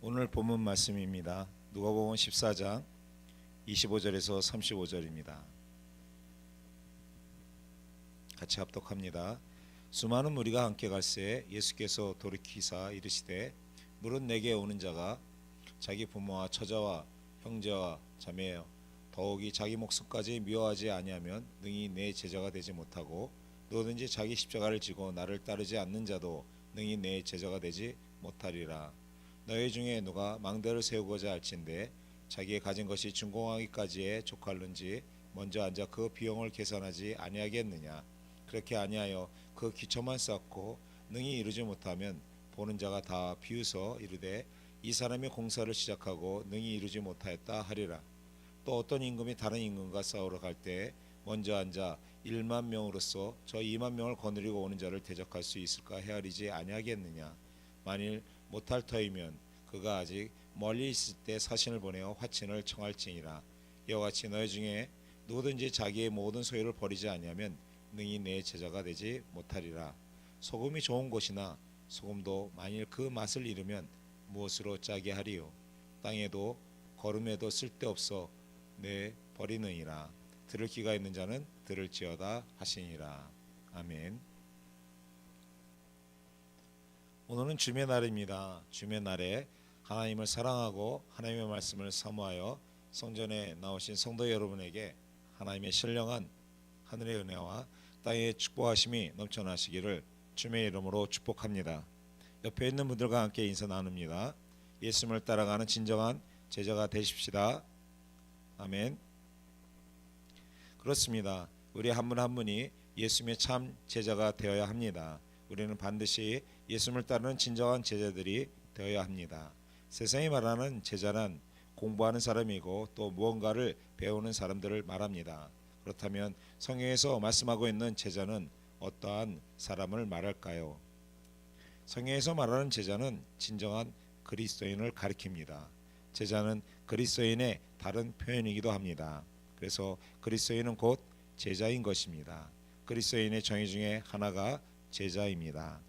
오늘 본문 말씀입니다. 누가복음 14장 25절에서 35절입니다. 같이 합독합니다. 수많은 무리가 함께 갈새 예수께서 돌이키사 이르시되 물은 내게 오는 자가 자기 부모와 처자와 형제와 자매여 더욱이 자기 목숨까지 미워하지 아니하면 능히 내 제자가 되지 못하고 누구든지 자기 십자가를 지고 나를 따르지 않는 자도 능히 내 제자가 되지 못하리라. 너희 중에 누가 망대를 세우고자 할진대 자기의 가진 것이 준공하기까지에 족할는지 먼저 앉아 그 비용을 계산하지 아니하겠느냐. 그렇게 아니하여 그 기초만 쌓고 능히 이루지 못하면 보는 자가 다 비웃어 이르되 이 사람이 공사를 시작하고 능히 이루지 못하였다 하리라. 또 어떤 임금이 다른 임금과 싸우러 갈 때 먼저 앉아 1만 명으로서 저 2만 명을 거느리고 오는 자를 대적할 수 있을까 헤아리지 아니하겠느냐. 만일 못할 터이면 그가 아직 멀리 있을 때 사신을 보내어 화친을 청할지니라. 이와 같이 너희 중에 누구든지 자기의 모든 소유를 버리지 아니하면 능히 내 제자가 되지 못하리라. 소금이 좋은 것이나 소금도 만일 그 맛을 잃으면 무엇으로 짜게 하리요. 땅에도 거름에도 쓸데없어 내 버리느니라. 들을 귀가 있는 자는 들을지어다 하시니라. 아멘. 오늘은 주의 날입니다. 주의 날에 하나님을 사랑하고 하나님의 말씀을 사모하여 성전에 나오신 성도 여러분에게 하나님의 신령한 하늘의 은혜와 땅의 축복하심이 넘쳐나시기를 주의 이름으로 축복합니다. 옆에 있는 분들과 함께 인사 나눕니다. 예수님을 따라가는 진정한 제자가 되십시다. 아멘. 그렇습니다. 우리 한 분 한 분이 예수님의 참 제자가 되어야 합니다. 우리는 반드시 예수님을 따르는 진정한 제자들이 되어야 합니다. 세상이 말하는 제자는 공부하는 사람이고 또 무언가를 배우는 사람들을 말합니다. 그렇다면 성경에서 말씀하고 있는 제자는 어떠한 사람을 말할까요? 성경에서 말하는 제자는 진정한 그리스도인을 가리킵니다. 제자는 그리스도인의 다른 표현이기도 합니다. 그래서 그리스도인은 곧 제자인 것입니다. 그리스도인의 정의 중에 하나가 제자입니다.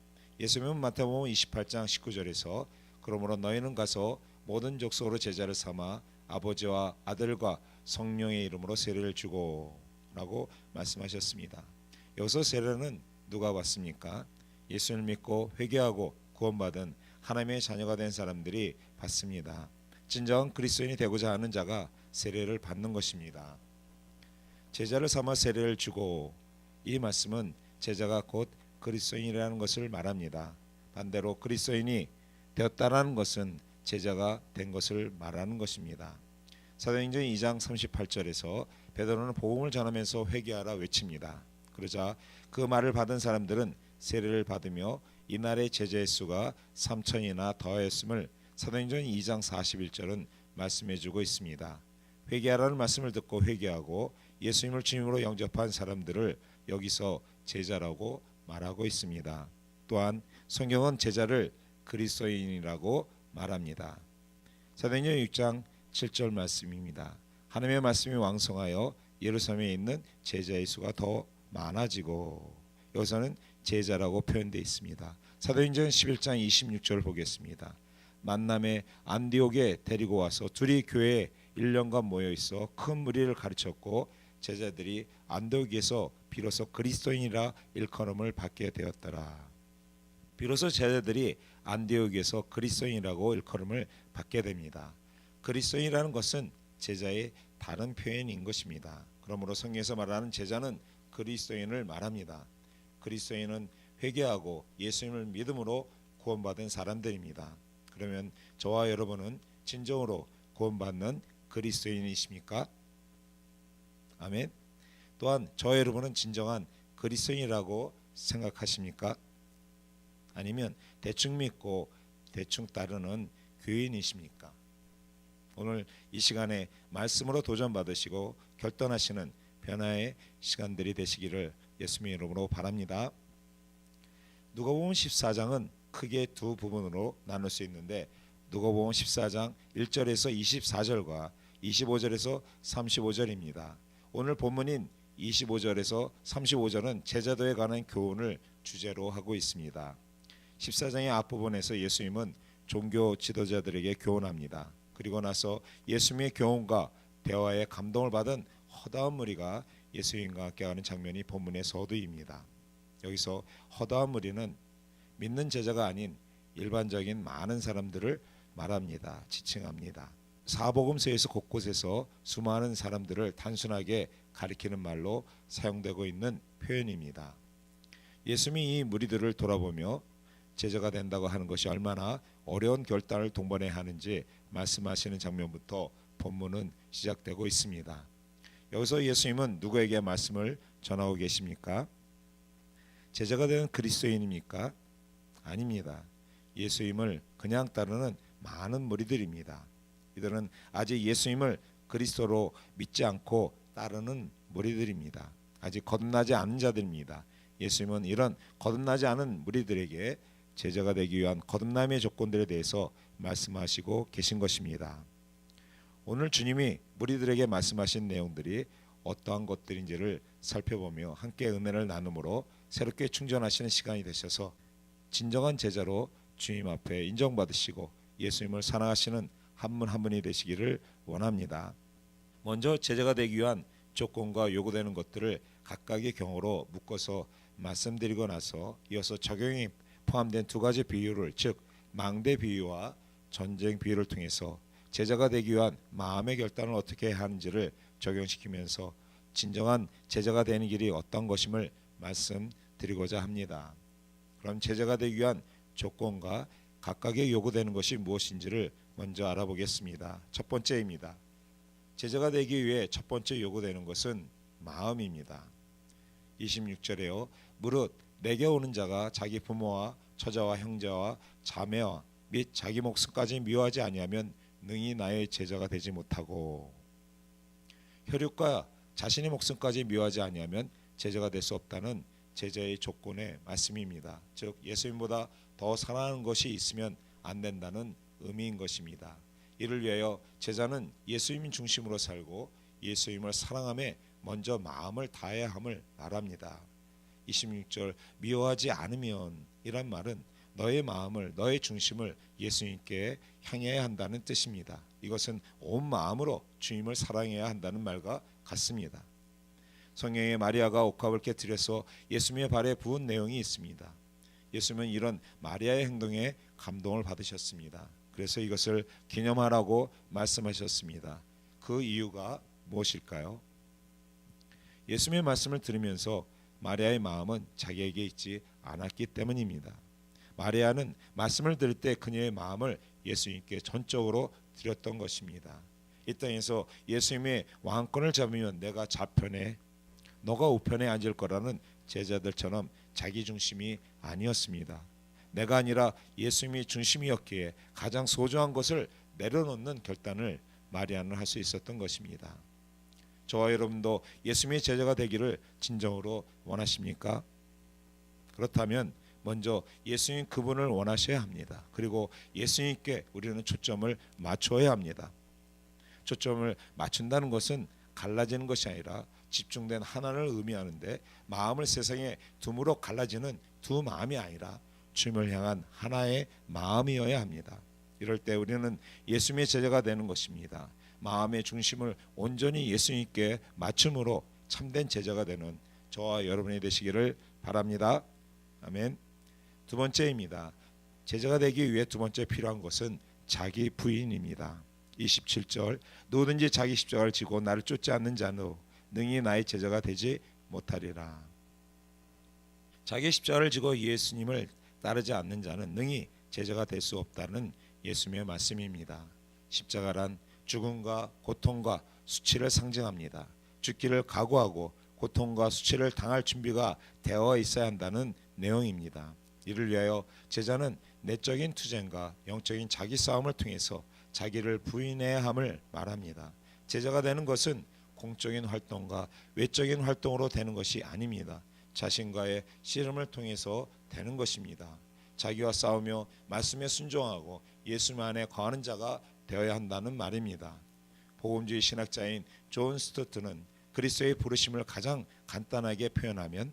예수님은 마태복음 28장 19절에서 그러므로 너희는 가서 모든 족속으로 제자를 삼아 아버지와 아들과 성령의 이름으로 세례를 주고 라고 말씀하셨습니다. 여기서 세례는 누가 받습니까? 예수를 믿고 회개하고 구원받은 하나님의 자녀가 된 사람들이 받습니다. 진정한 그리스도인이 되고자 하는 자가 세례를 받는 것입니다. 제자를 삼아 세례를 주고, 이 말씀은 제자가 곧 그리스도인이라는 것을 말합니다. 반대로 그리스도인이 되었다라는 것은 제자가 된 것을 말하는 것입니다. 사도행전 2장 38절에서 베드로는 복음을 전하면서 회개하라 외칩니다. 그러자 그 말을 받은 사람들은 세례를 받으며 이날의 제자의 수가 3천이나 더하였음을 사도행전 2장 41절은 말씀해주고 있습니다. 회개하라는 말씀을 듣고 회개하고 예수님을 주님으로 영접한 사람들을 여기서 제자라고 말하고 있습니다. 또한 성경은 제자를 그리스도인이라고 말합니다. 사도행전 6장 7절 말씀입니다. 하나님의 말씀이 왕성하여 예루살렘에 있는 제자의 수가 더 많아지고, 여기서는 제자라고 표현되어 있습니다. 사도행전 11장 26절 보겠습니다. 만남에 안디옥에 데리고 와서 둘이 교회에 1년간 모여 있어 큰 무리를 가르쳤고 제자들이 안디옥에서 비로소 그리스도인이라 일컬음을 받게 되었더라. 비로소 제자들이 안디옥에서 그리스도인이라고 일컬음을 받게 됩니다. 그리스도인이라는 것은 제자의 다른 표현인 것입니다. 그러므로 성경에서 말하는 제자는 그리스도인을 말합니다. 그리스도인은 회개하고 예수님을 믿음으로 구원받은 사람들입니다. 그러면 저와 여러분은 진정으로 구원받는 그리스도인이십니까? 아멘. 또한 저와 여러분은 진정한 그리스도인이라고 생각하십니까? 아니면 대충 믿고 대충 따르는 교인이십니까? 오늘 이 시간에 말씀으로 도전받으시고 결단하시는 변화의 시간들이 되시기를 예수님의 이름으로 바랍니다. 누가복음 14장은 크게 두 부분으로 나눌 수 있는데 누가복음 14장 1절에서 24절과 25절에서 35절입니다. 오늘 본문인 25절에서 35절은 제자도에 관한 교훈을 주제로 하고 있습니다. 14장의 앞부분에서 예수님은 종교 지도자들에게 교훈합니다. 그리고 나서 예수님의 교훈과 대화에 감동을 받은 허다한 무리가 예수님과 함께 하는 장면이 본문의 서두입니다. 여기서 허다한 무리는 믿는 제자가 아닌 일반적인 많은 사람들을 말합니다. 지칭합니다. 사복음서에서 곳곳에서 수많은 사람들을 단순하게 가리키는 말로 사용되고 있는 표현입니다. 예수님이 이 무리들을 돌아보며 제자가 된다고 하는 것이 얼마나 어려운 결단을 동반해야 하는지 말씀하시는 장면부터 본문은 시작되고 있습니다. 여기서 예수님은 누구에게 말씀을 전하고 계십니까? 제자가 되는 그리스도인입니까? 아닙니다. 예수님을 그냥 따르는 많은 무리들입니다. 이들은 아직 예수님을 그리스도로 믿지 않고 따르는 무리들입니다. 아직 거듭나지 않은 자들입니다. 예수님은 이런 거듭나지 않은 무리들에게 제자가 되기 위한 거듭남의 조건들에 대해서 말씀하시고 계신 것입니다. 오늘 주님이 무리들에게 말씀하신 내용들이 어떠한 것들인지를 살펴보며 함께 은혜를 나눔으로 새롭게 충전하시는 시간이 되셔서 진정한 제자로 주님 앞에 인정받으시고 예수님을 사랑하시는 한 분 한 분이 되시기를 원합니다. 먼저 제자가 되기 위한 조건과 요구되는 것들을 각각의 경우로 묶어서 말씀드리고 나서 이어서 적용이 포함된 두 가지 비유를, 즉 망대 비유와 전쟁 비유를 통해서 제자가 되기 위한 마음의 결단을 어떻게 해야 하는지를 적용시키면서 진정한 제자가 되는 길이 어떤 것임을 말씀드리고자 합니다. 그럼 제자가 되기 위한 조건과 각각의 요구되는 것이 무엇인지를 먼저 알아보겠습니다. 첫 번째입니다. 제자가 되기 위해 첫 번째 요구되는 것은 마음입니다. 26절에요. 무릇 내게 오는 자가 자기 부모와 처자와 형제와 자매와 및 자기 목숨까지 미워하지 아니하면 능히 나의 제자가 되지 못하고, 혈육과 자신의 목숨까지 미워하지 아니하면 제자가 될 수 없다는 제자의 조건의 말씀입니다. 즉 예수님보다 더 사랑하는 것이 있으면 안 된다는 의미인 것입니다. 이를 위하여 제자는 예수님 중심으로 살고 예수님을 사랑함에 먼저 마음을 다해야 함을 말합니다. 26절 미워하지 않으면 이란 말은 너의 마음을, 너의 중심을 예수님께 향해야 한다는 뜻입니다. 이것은 온 마음으로 주님을 사랑해야 한다는 말과 같습니다. 성경에 마리아가 옥합을 깨뜨려서 예수님의 발에 부은 내용이 있습니다. 예수님은 이런 마리아의 행동에 감동을 받으셨습니다. 그래서 이것을 기념하라고 말씀하셨습니다. 그 이유가 무엇일까요? 예수님의 말씀을 들으면서 마리아의 마음은 자기에게 있지 않았기 때문입니다. 마리아는 말씀을 들을 때 그녀의 마음을 예수님께 전적으로 드렸던 것입니다. 이 땅에서 예수님의 왕권을 잡으면 내가 좌편에, 너가 우편에 앉을 거라는 제자들처럼 자기 중심이 아니었습니다. 내가 아니라 예수님이 중심이었기에 가장 소중한 것을 내려놓는 결단을 마리아는 할 수 있었던 것입니다. 저와 여러분도 예수님의 제자가 되기를 진정으로 원하십니까? 그렇다면 먼저 예수님 그분을 원하셔야 합니다. 그리고 예수님께 우리는 초점을 맞춰야 합니다. 초점을 맞춘다는 것은 갈라지는 것이 아니라 집중된 하나를 의미하는데, 마음을 세상에 둠으로 갈라지는 두 마음이 아니라 주님을 향한 하나의 마음이어야 합니다. 이럴 때 우리는 예수님의 제자가 되는 것입니다. 마음의 중심을 온전히 예수님께 맞춤으로 참된 제자가 되는 저와 여러분이 되시기를 바랍니다. 아멘. 두 번째입니다. 제자가 되기 위해 두 번째 필요한 것은 자기 부인입니다. 27절 누구든지 자기 십자가를 지고 나를 쫓지 않는 자는 능히 나의 제자가 되지 못하리라. 자기 십자가를 지고 예수님을 따르지 않는 자는 능히 제자가 될 수 없다는 예수님의 말씀입니다. 십자가란 죽음과 고통과 수치를 상징합니다. 죽기를 각오하고 고통과 수치를 당할 준비가 되어 있어야 한다는 내용입니다. 이를 위하여 제자는 내적인 투쟁과 영적인 자기 싸움을 통해서 자기를 부인해야 함을 말합니다. 제자가 되는 것은 공적인 활동과 외적인 활동으로 되는 것이 아닙니다. 자신과의 씨름을 통해서 되는 것입니다. 자기와 싸우며 말씀에 순종하고 예수님 안에 거하는 자가 되어야 한다는 말입니다. 복음주의 신학자인 존 스토트는 그리스도의 부르심을 가장 간단하게 표현하면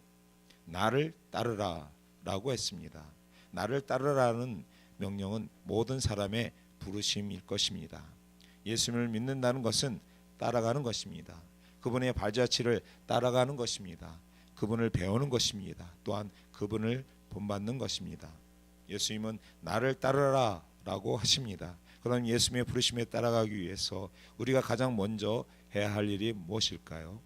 나를 따르라 라고 했습니다. 나를 따르라는 명령은 모든 사람의 부르심일 것입니다. 예수님을 믿는다는 것은 따라가는 것입니다. 그분의 발자취를 따라가는 것입니다. 그분을 배우는 것입니다. 또한 그분을 본받는 것입니다. 예수님은 나를 따르라 라고 하십니다. 그럼 예수님의 부르심에 따라가기 위해서 우리가 가장 먼저 해야 할 일이 무엇일까요?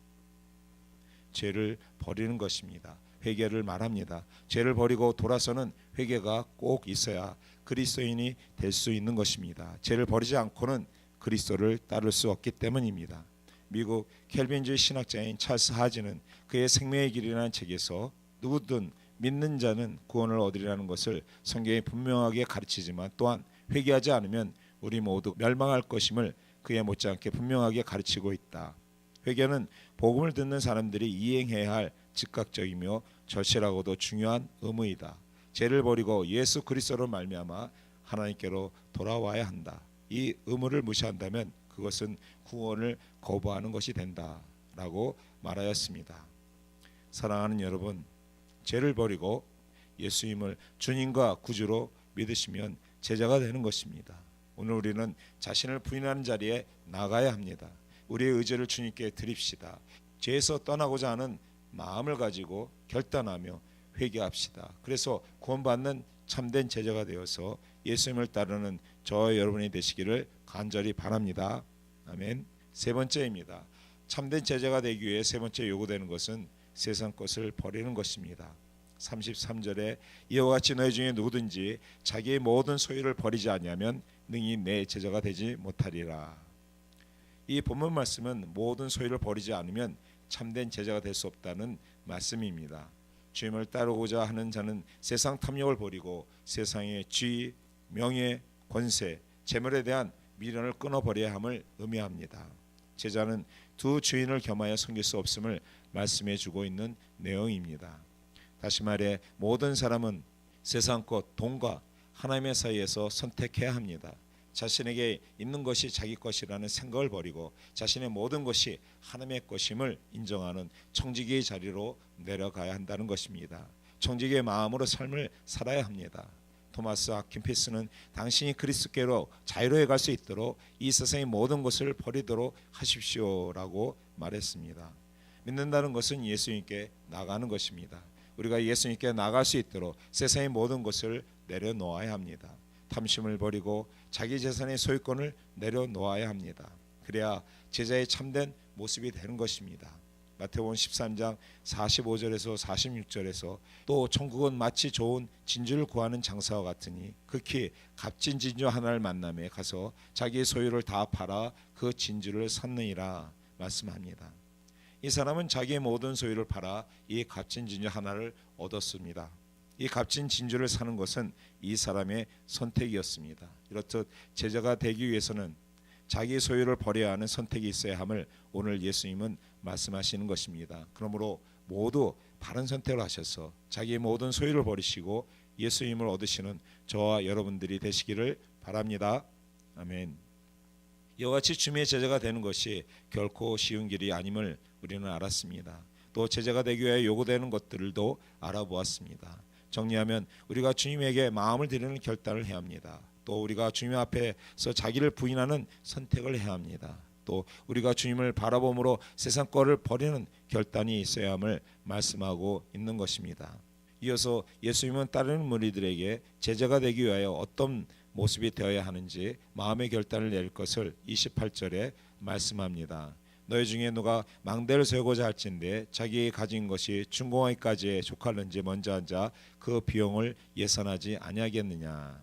죄를 버리는 것입니다. 회개를 말합니다. 죄를 버리고 돌아서는 회개가 꼭 있어야 그리스도인이 될 수 있는 것입니다. 죄를 버리지 않고는 그리스도를 따를 수 없기 때문입니다. 미국 켈빈주의 신학자인 찰스 하지는 그의 생명의 길이라는 책에서 누구든 믿는 자는 구원을 얻으리라는 것을 성경이 분명하게 가르치지만 또한 회개하지 않으면 우리 모두 멸망할 것임을 그에 못지않게 분명하게 가르치고 있다. 회개는 복음을 듣는 사람들이 이행해야 할 즉각적이며 절실하고도 중요한 의무이다. 죄를 버리고 예수 그리스도로 말미암아 하나님께로 돌아와야 한다. 이 의무를 무시한다면 그것은 구원을 거부하는 것이 된다라고 말하였습니다. 사랑하는 여러분, 죄를 버리고 예수님을 주님과 구주로 믿으시면 제자가 되는 것입니다. 오늘 우리는 자신을 부인하는 자리에 나가야 합니다. 우리의 의지를 주님께 드립시다. 죄에서 떠나고자 하는 마음을 가지고 결단하며 회개합시다. 그래서 구원받는 참된 제자가 되어서 예수님을 따르는 저와 여러분이 되시기를 간절히 바랍니다. 아멘. 세 번째입니다. 참된 제자가 되기 위해 세 번째 요구되는 것은 세상 것을 버리는 것입니다. 33절에 이와 같이 너희 중에 누구든지 자기의 모든 소유를 버리지 아니하면 능히 내 제자가 되지 못하리라. 이 본문 말씀은 모든 소유를 버리지 않으면 참된 제자가 될 수 없다는 말씀입니다. 주님을 따르고자 하는 자는 세상 탐욕을 버리고 세상의 쥐, 명예, 권세, 재물에 대한 미련을 끊어버려야 함을 의미합니다. 제자는 두 주인을 겸하여 섬길 수 없음을 말씀해 주고 있는 내용입니다. 다시 말해 모든 사람은 세상 것, 돈과 하나님의 사이에서 선택해야 합니다. 자신에게 있는 것이 자기 것이라는 생각을 버리고 자신의 모든 것이 하나님의 것임을 인정하는 청지기의 자리로 내려가야 한다는 것입니다. 청지기의 마음으로 삶을 살아야 합니다. 토마스 아킨피스는 당신이 그리스도께로 자유로워 갈 수 있도록 이 세상의 모든 것을 버리도록 하십시오라고 말했습니다. 믿는다는 것은 예수님께 나가는 것입니다. 우리가 예수님께 나갈 수 있도록 세상의 모든 것을 내려놓아야 합니다. 탐심을 버리고 자기 재산의 소유권을 내려놓아야 합니다. 그래야 제자의 참된 모습이 되는 것입니다. 마태복음 13장 45절에서 46절에서 또 천국은 마치 좋은 진주를 구하는 장사와 같으니 극히 값진 진주 하나를 만남에 가서 자기의 소유를 다 팔아 그 진주를 샀느니라 말씀합니다. 이 사람은 자기의 모든 소유를 팔아 이 값진 진주 하나를 얻었습니다. 이 값진 진주를 사는 것은 이 사람의 선택이었습니다. 이렇듯 제자가 되기 위해서는 자기 소유를 버려야 하는 선택이 있어야 함을 오늘 예수님은 말씀하시는 것입니다. 그러므로 모두 바른 선택을 하셔서 자기의 모든 소유를 버리시고 예수님을 얻으시는 저와 여러분들이 되시기를 바랍니다. 아멘. 이와 같이 주님의 제자가 되는 것이 결코 쉬운 길이 아님을 우리는 알았습니다. 또 제자가 되기 위해 요구되는 것들도 알아보았습니다. 정리하면 우리가 주님에게 마음을 드리는 결단을 해야 합니다. 또 우리가 주님 앞에서 자기를 부인하는 선택을 해야 합니다. 또 우리가 주님을 바라봄으로 세상 것을 버리는 결단이 있어야 함을 말씀하고 있는 것입니다. 이어서 예수님은 따르는 무리들에게 제자가 되기 위하여 어떤 모습이 되어야 하는지 마음의 결단을 낼 것을 28절에 말씀합니다. 너희 중에 누가 망대를 세우고자 할진대 자기 가진 것이 중공하기까지에 족할는지 먼저 앉아 그 비용을 예산하지 아니하겠느냐.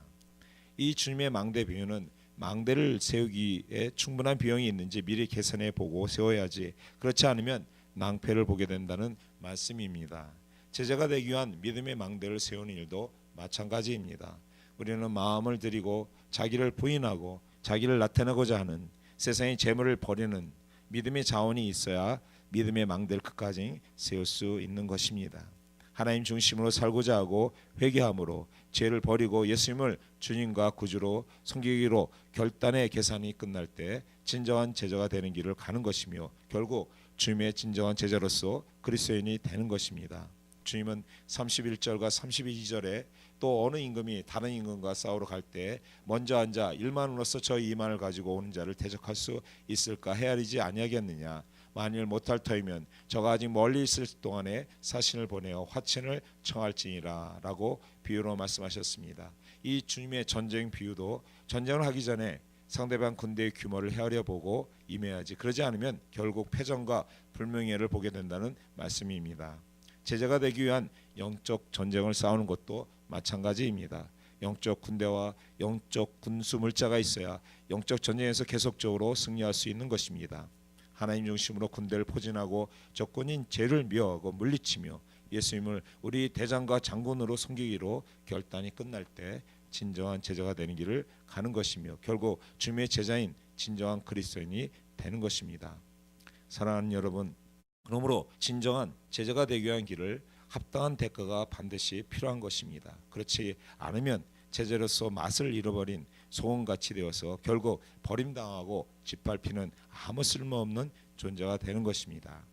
이 주님의 망대 비유는 망대를 세우기에 충분한 비용이 있는지 미리 계산해 보고 세워야지 그렇지 않으면 낭패를 보게 된다는 말씀입니다. 제자가 되기 위한 믿음의 망대를 세우는 일도 마찬가지입니다. 우리는 마음을 들이고 자기를 부인하고 자기를 나타내고자 하는 세상의 재물을 버리는 믿음의 자원이 있어야 믿음의 망대를 끝까지 세울 수 있는 것입니다. 하나님 중심으로 살고자 하고 회개함으로 죄를 버리고 예수님을 주님과 구주로 섬기기로 결단의 계산이 끝날 때 진정한 제자가 되는 길을 가는 것이며 결국 주님의 진정한 제자로서 그리스도인이 되는 것입니다. 주님은 31절과 32절에 또 어느 임금이 다른 임금과 싸우러 갈 때 먼저 앉아 1만으로서 저 2만을 가지고 오는 자를 대적할 수 있을까 헤아리지 아니하겠느냐. 만일 못할 터이면 저가 아직 멀리 있을 동안에 사신을 보내어 화친을 청할지니라 라고 비유로 말씀하셨습니다. 이 주님의 전쟁 비유도 전쟁을 하기 전에 상대방 군대의 규모를 헤아려보고 임해야지, 그러지 않으면 결국 패전과 불명예를 보게 된다는 말씀입니다. 제자가 되기 위한 영적 전쟁을 싸우는 것도 마찬가지입니다. 영적 군대와 영적 군수 물자가 있어야 영적 전쟁에서 계속적으로 승리할 수 있는 것입니다. 하나님 중심으로 군대를 포진하고 적군인 죄를 미워하고 물리치며 예수님을 우리 대장과 장군으로 섬기기로 결단이 끝날 때 진정한 제자가 되는 길을 가는 것이며 결국 주님의 제자인 진정한 그리스도인이 되는 것입니다. 사랑하는 여러분, 그러므로 진정한 제자가 되기 위한 길을 합당한 대가가 반드시 필요한 것입니다. 그렇지 않으면 제자로서 맛을 잃어버린 소금같이 되어서 결국 버림당하고 짓밟히는 아무 쓸모없는 존재가 되는 것입니다.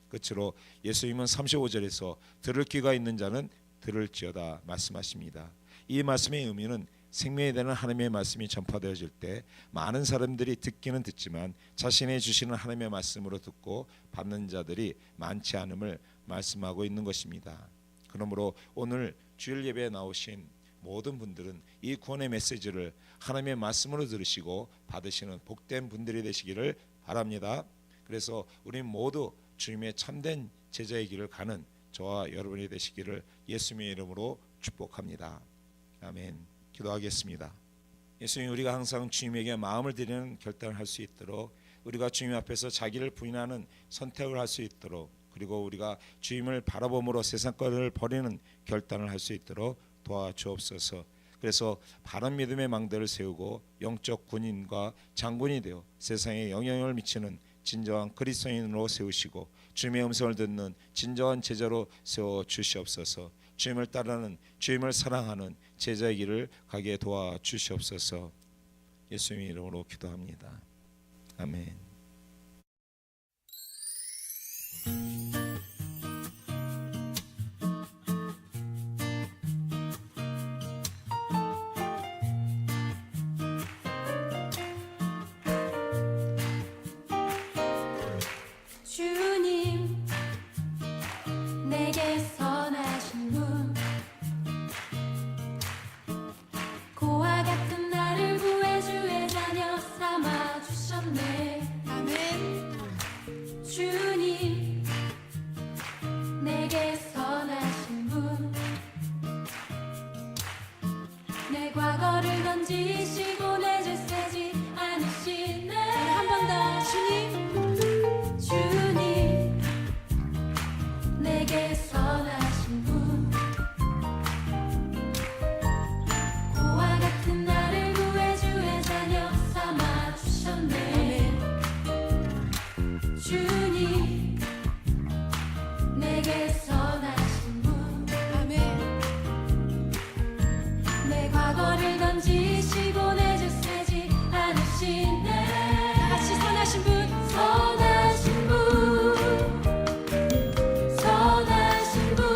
끝으로 예수님은 35절에서 들을 귀가 있는 자는 들을지어다 말씀하십니다. 이 말씀의 의미는 생명이 되는 하나님의 말씀이 전파되어질 때 많은 사람들이 듣기는 듣지만 자신이 주시는 하나님의 말씀으로 듣고 받는 자들이 많지 않음을 말씀하고 있는 것입니다. 그러므로 오늘 주일 예배에 나오신 모든 분들은 이 구원의 메시지를 하나님의 말씀으로 들으시고 받으시는 복된 분들이 되시기를 바랍니다. 그래서 우리 모두 주님의 참된 제자의 길을 가는 저와 여러분이 되시기를 예수님의 이름으로 축복합니다. 아멘. 기도하겠습니다. 예수님, 우리가 항상 주님에게 마음을 드리는 결단을 할 수 있도록, 우리가 주님 앞에서 자기를 부인하는 선택을 할 수 있도록, 그리고 우리가 주님을 바라봄으로 세상 것을 버리는 결단을 할 수 있도록 도와주옵소서. 그래서 바른 믿음의 망대를 세우고 영적 군인과 장군이 되어 세상에 영향을 미치는 진정한 그리스도인으로 세우시고 주님의 음성을 듣는 진정한 제자로 세워 주시옵소서. 주님을 따르는, 주님을 사랑하는 제자의 길을 가게 도와주시옵소서. 예수님의 이름으로 기도합니다. 아멘. 주님, 내게 선하신 분, 고와 같은 나를 구해 주의 자녀 삼아 주셨네. 아멘. 주님, 내게 선하신 분, 내 과거를 던지시고 내 죄 세지 않으시네. 한 번 더. 주님, 내게 선하신 분, 고와 같은 나를 구해 주의 자녀 삼아 주셨네. 주님, 내게 선하신 분, 내 과거를 던지시고 내 죄 세지 않으시네. 같이 선하신 분, 선하신 분, 선하신 분,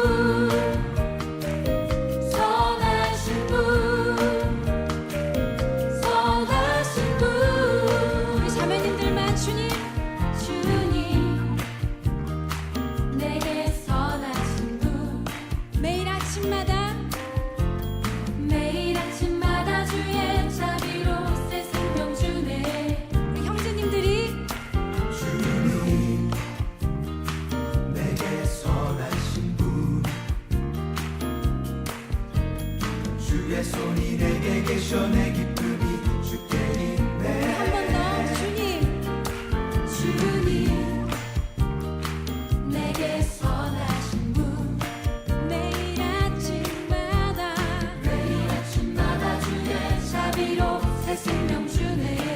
선하신 분, 선하신 분. 우리 자매님들만 주님, 주님, 내게 선하신 분, 매일 아침마다 매일 아침마다 주의 자비로 새 생명 주네. 우리 형제님들이 주님, 내게 선하신 분, 주의 손이 내게 계셔 내 기쁨이 주께 있네. 한 번 더. 주님, 내게 선하신 분, 매일 아침마다 주의 자비로 새 생명 주네.